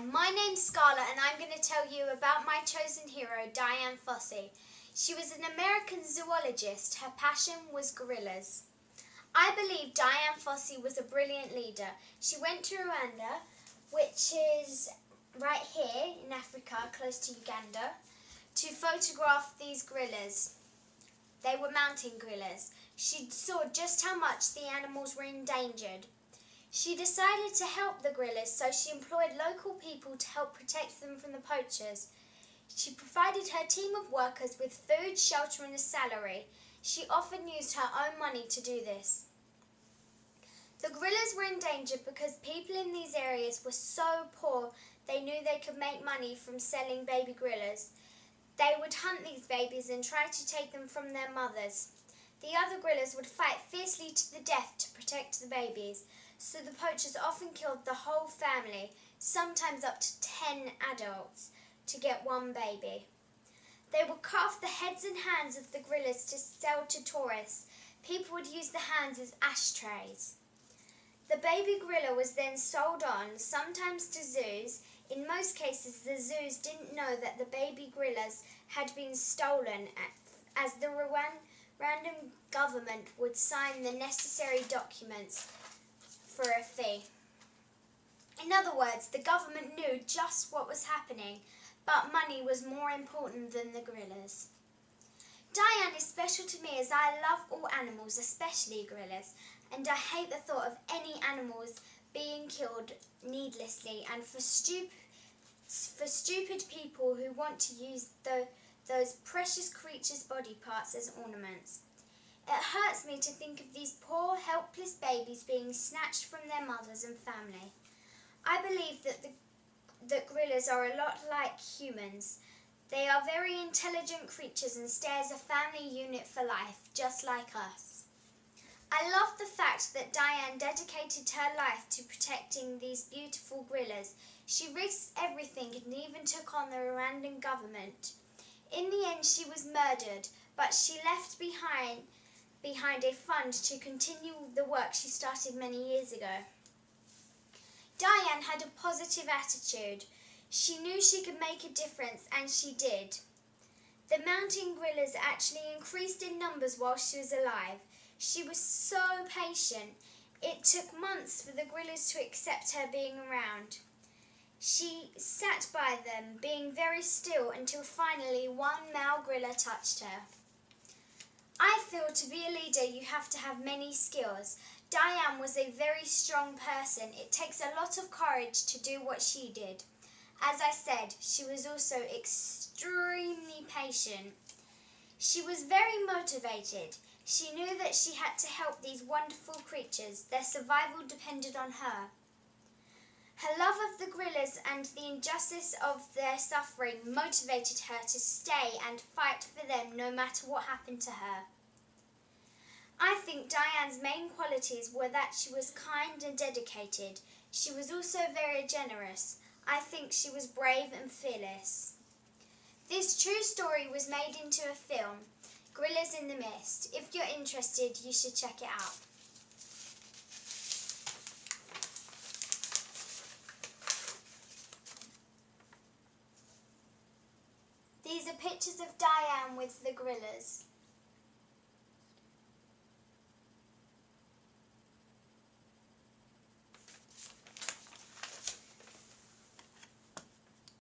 my name's Scarlett and I'm going to tell you about my chosen hero, Dian Fossey. She was an American zoologist. Her passion was gorillas. I believe Dian Fossey was a brilliant leader. She went to Rwanda, which is right here in Africa, close to Uganda, to photograph these gorillas. They were mountain gorillas. She saw just how much the animals were endangered. She decided to help the gorillas, so she employed local people to help protect them from the poachers. She provided her team of workers with food, shelter and a salary. She often used her own money to do this. The gorillas were endangered because people in these areas were so poor they knew they could make money from selling baby gorillas. They would hunt these babies and try to take them from their mothers. The other gorillas would fight fiercely to the death to protect the babies, so the poachers often killed the whole family, sometimes up to 10 adults, to get one baby. They would cut off the heads and hands of the gorillas to sell to tourists. People would use the hands as ashtrays. The baby gorilla was then sold on, sometimes to zoos. In most cases, the zoos didn't know that the baby gorillas had been stolen, as the Rwandan government would sign the necessary documents for a fee. In other words, the government knew just what was happening, but money was more important than the gorillas. Dian is special to me as I love all animals, especially gorillas, and I hate the thought of any animals being killed needlessly and for stupid people who want to use those precious creatures' body parts as ornaments. It hurts me to think of these poor, helpless babies being snatched from their mothers and family. I believe that gorillas are a lot like humans. They are very intelligent creatures and stay as a family unit for life, just like us. I love the fact that Dian dedicated her life to protecting these beautiful gorillas. She risked everything and even took on the Rwandan government. In the end, she was murdered, but she left behind a fund to continue the work she started many years ago. Dian had a positive attitude. She knew she could make a difference, and she did. The mountain gorillas actually increased in numbers while she was alive. She was so patient. It took months for the gorillas to accept her being around. She sat by them, being very still, until finally one male gorilla touched her. I feel to be a leader you have to have many skills. Dian was a very strong person. It takes a lot of courage to do what she did. As I said, she was also extremely patient. She was very motivated. She knew that she had to help these wonderful creatures. Their survival depended on her. Her love of the gorillas and the injustice of their suffering motivated her to stay and fight for them no matter what happened to her. I think Dian's main qualities were that she was kind and dedicated. She was also very generous. I think she was brave and fearless. This true story was made into a film, Gorillas in the Mist. If you're interested, you should check it out. These are pictures of Dian with the gorillas.